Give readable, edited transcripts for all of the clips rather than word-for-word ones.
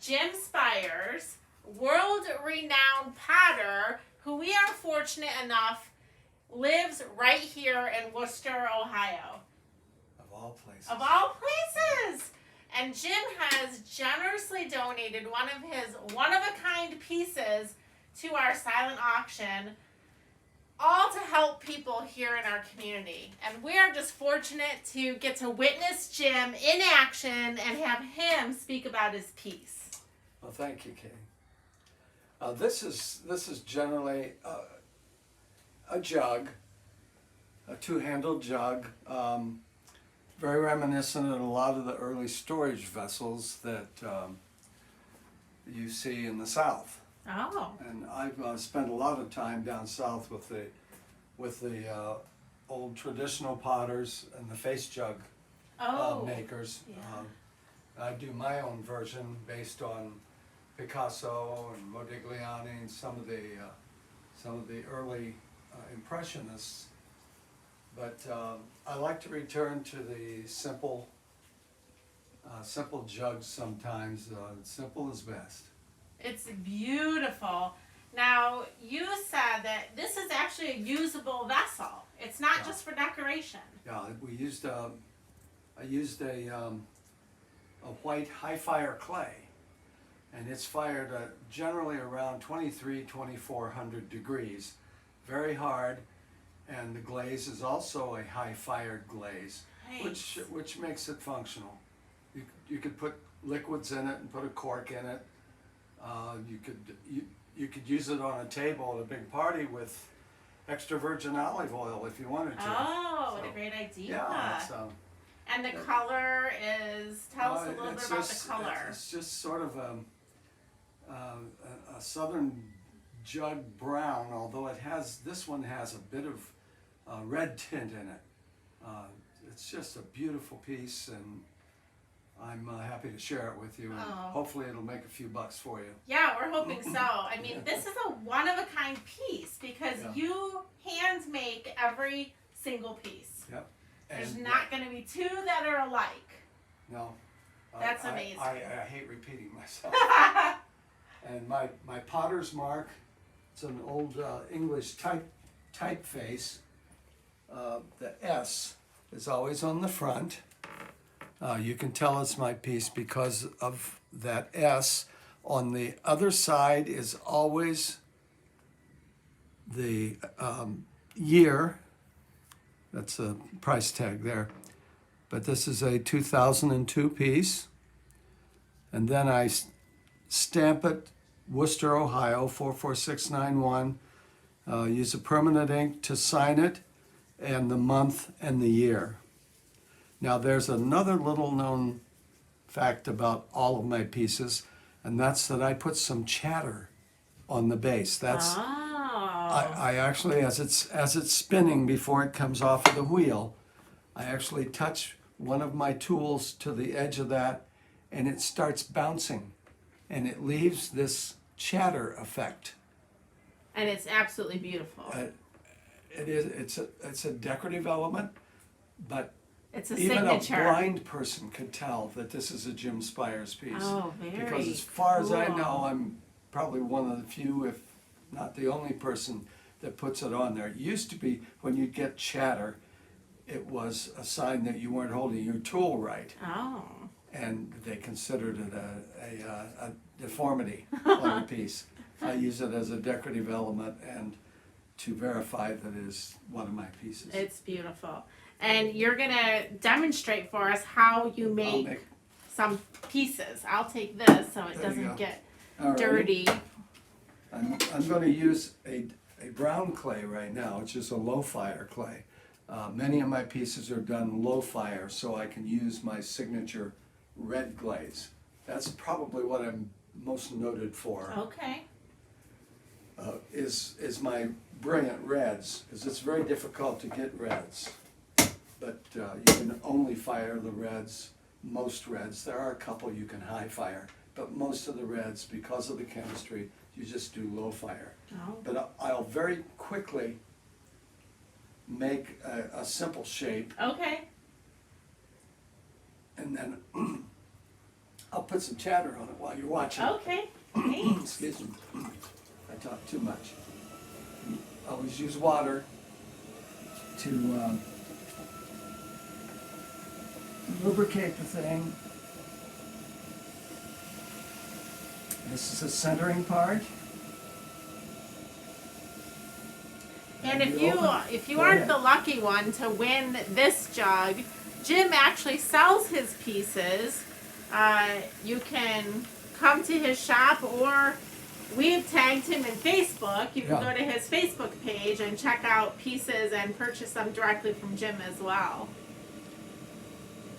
Jim Spires, world-renowned potter, who we are fortunate enough lives right here in Worcester, Ohio. Of all places. Of all places! And Jim has generously donated one of his one-of-a-kind pieces to our silent auction, all to help people here in our community. And we are just fortunate to get to witness Jim in action and have him speak about his piece. Well, thank you, Katie. This is generally a jug, a two-handled jug, very reminiscent of a lot of the early storage vessels that you see in the South. Oh. And I've spent a lot of time down south with the old traditional potters and the face jug makers. Yeah. I do my own version based on Picasso and Modigliani and some of the early impressionists. But I like to return to the simple jugs sometimes. Simple is best. It's beautiful. Now, you said that this is actually a usable vessel. It's not just for decoration. Yeah, I used a white high fire clay, and it's fired generally around 2400 degrees, very hard, and the glaze is also a high fired glaze, Nice. which makes it functional. You could put liquids in it and put a cork in it. You could use it on a table at a big party with extra virgin olive oil if you wanted to. Oh, what a great idea. Yeah, and the color is, tell us a little bit about the color. It's just sort of a southern jug brown, although this one has a bit of red tint in it. It's just a beautiful piece, and I'm happy to share it with you, and hopefully it'll make a few bucks for you. Yeah, we're hoping so. I mean, this is a one-of-a-kind piece because you hand make every single piece. Yep. There's not going to be two that are alike. No. That's amazing. I hate repeating myself. And my potter's mark, it's an old English typeface. The S is always on the front. You can tell it's my piece because of that S. On the other side is always the year. That's a price tag there. But this is a 2002 piece. And then I stamp it, Worcester, Ohio, 44691. Use a permanent ink to sign it, and the month and the year. Now there's another little known fact about all of my pieces, and that's that I put some chatter on the base. That's I actually, as it's spinning before it comes off of the wheel, I actually touch one of my tools to the edge of that, and it starts bouncing, and it leaves this chatter effect. And it's absolutely beautiful. It is. It's a decorative element, but it's a even signature. a blind person could tell that this is a Jim Spires piece. Oh, very Because as far as I cool. know, I'm probably one of the few, if not the only person that puts it on there. It used to be when you'd get chatter, it was a sign that you weren't holding your tool right. Oh. And they considered it a deformity on the piece. I use it as a decorative element and to verify that it is one of my pieces. It's beautiful. And you're going to demonstrate for us how you make some pieces. I'll take this so it doesn't get dirty. I'm going to use a brown clay right now, which is a low fire clay. Many of my pieces are done low fire, so I can use my signature red glaze. That's probably what I'm most noted for. Okay. Is my brilliant reds, because it's very difficult to get reds. But you can only fire the reds, most reds. There are a couple you can high fire, but most of the reds, because of the chemistry, you just do low fire. Oh. But I'll very quickly make a simple shape, Okay. and then I'll put some chatter on it while you're watching. Okay. Thanks. Excuse me. I talk too much. Always use water to lubricate the thing. This is the centering part. And if you aren't the lucky one to win this jug, Jim actually sells his pieces. You can come to his shop, or we've tagged him in Facebook. You can go to his Facebook page and check out pieces and purchase them directly from Jim as well.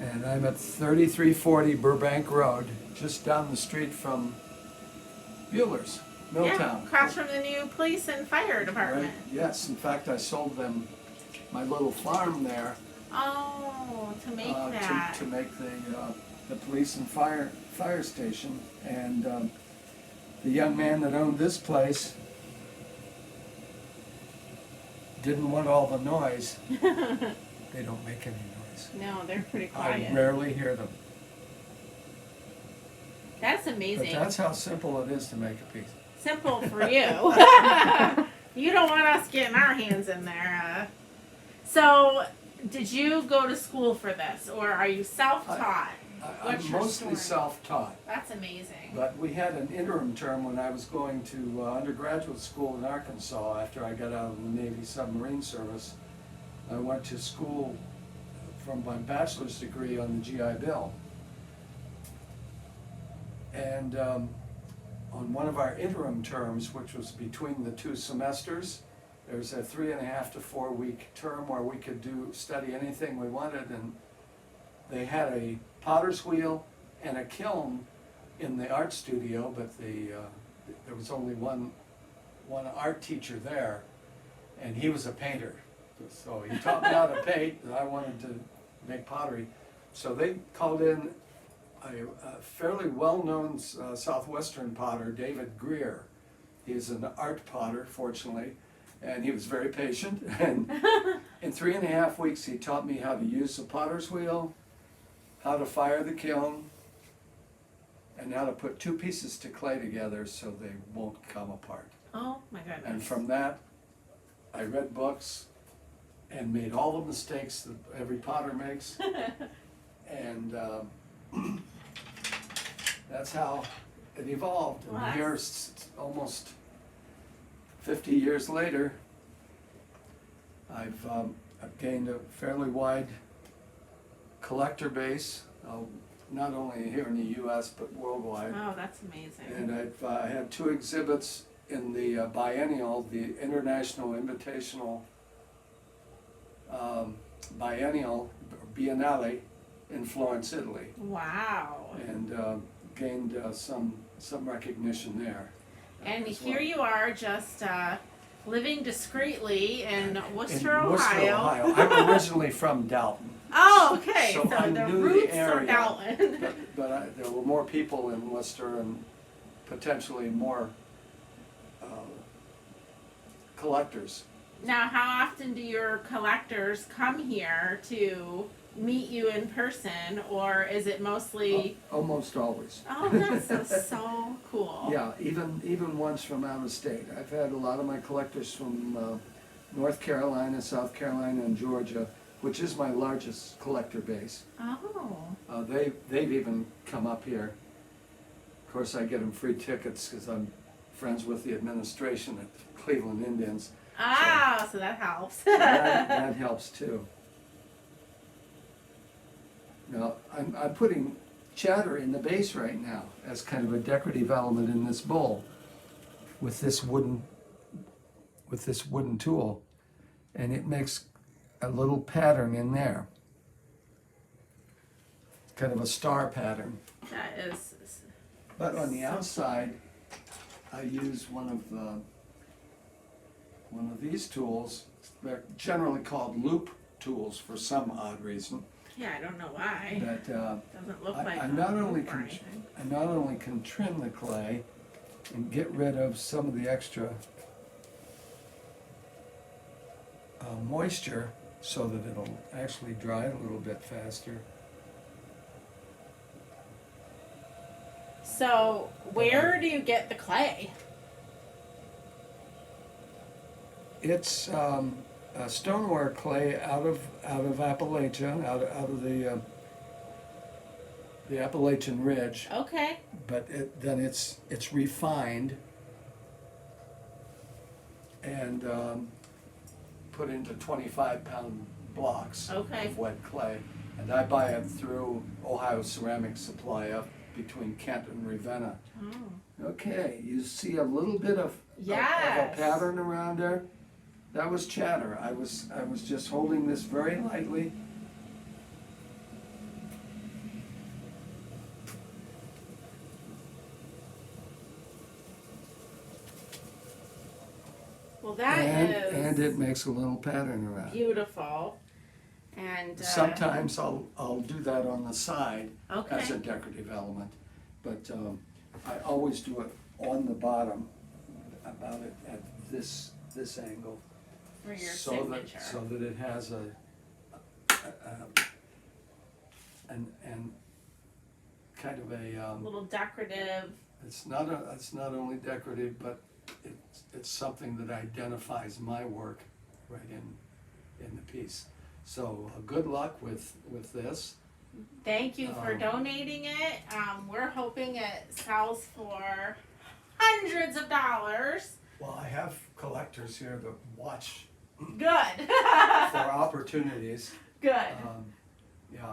And I'm at 3340 Burbank Road, just down the street from Bueller's, Milltown. Yeah, across from the new police and fire department. Right. Yes, in fact, I sold them my little farm there. Oh, to make that. To make the police and fire station. And the young man that owned this place didn't want all the noise. They don't make any noise. No, they're pretty quiet. I rarely hear them. That's amazing. But that's how simple it is to make a piece. Simple for you. You don't want us getting our hands in there. So, did you go to school for this, or are you self-taught? I'm mostly self-taught. That's amazing. But we had an interim term when I was going to undergraduate school in Arkansas after I got out of the Navy submarine service. I went to school from my bachelor's degree on the GI Bill. And on one of our interim terms, which was between the two semesters, there was a 3.5 to 4 week term where we could study anything we wanted, and they had a potter's wheel and a kiln in the art studio, but there was only one art teacher there, and he was a painter. So he taught me how to paint, and I wanted to make pottery. So they called in a fairly well-known southwestern potter, David Greer. He's an art potter, fortunately, and he was very patient. And in 3.5 weeks, he taught me how to use the potter's wheel, how to fire the kiln, and how to put two pieces of clay together so they won't come apart. Oh my goodness. And from that, I read books and made all the mistakes that every potter makes. And that's how it evolved. Well, And here, almost 50 years later, I've gained a fairly wide collector base, not only here in the U.S. but worldwide. Oh, that's amazing. And I've had 2 exhibits in the biennial, the International Invitational Biennale in Florence, Italy. Wow. And gained some recognition there. And as here well. you are, just living discretely in Worcester, In Worcester, Ohio. I'm originally from Dalton. Oh, okay. So So, I the knew roots the area, of Dalton. but there were more people in Worcester and potentially more collectors. Now, how often do your collectors come here to meet you in person, or is it mostly? Almost always. Oh, that's so cool. Yeah, even ones from out of state. I've had a lot of my collectors from North Carolina, South Carolina, and Georgia, which is my largest collector base. Oh. They've even come up here. Of course, I get them free tickets because I'm friends with the administration at the Cleveland Indians. Ah, so that helps. So that helps too. Now, I'm putting chatter in the base right now as kind of a decorative element in this bowl with this wooden tool, and it makes a little pattern in there, kind of a star pattern. That is. But on the outside, I use one of these tools. They're generally called loop tools for some odd reason. Yeah, I don't know why. That Doesn't look like I a not only loop or can anything. I not only can trim the clay and get rid of some of the extra moisture so that it'll actually dry a little bit faster. So, where do you get the clay? It's stoneware clay out of Appalachia, out of the Appalachian Ridge, Okay. but then it's refined and put into 25-pound blocks Okay. of wet clay, and I buy it through Ohio Ceramic Supply up between Kent and Ravenna. Oh. Okay, you see a little bit of Yes. a pattern around there. That was chatter. I was just holding this very lightly. Well, that is And it makes a little pattern around it. beautiful. And Sometimes I'll do that on the side okay. as a decorative element, but I always do it on the bottom, about it at this angle, for your so signature. that it has and kind of a little decorative. it's not only decorative, but it's something that identifies my work right in the piece. So good luck with this. Thank you for donating it. We're hoping it sells for hundreds of dollars. Well, I have collectors here that watch Good. for opportunities. Good. Yeah,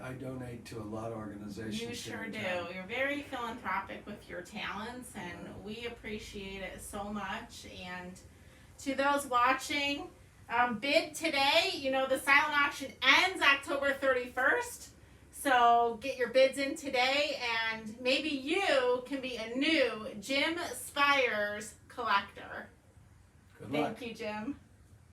I donate to a lot of organizations. You here sure in do. town. You're very philanthropic with your talents, and we appreciate it so much. And to those watching, bid today. You know, the silent auction ends October 31st. So get your bids in today, and maybe you can be a new Jim Spires collector. Good luck. Thank you, Jim.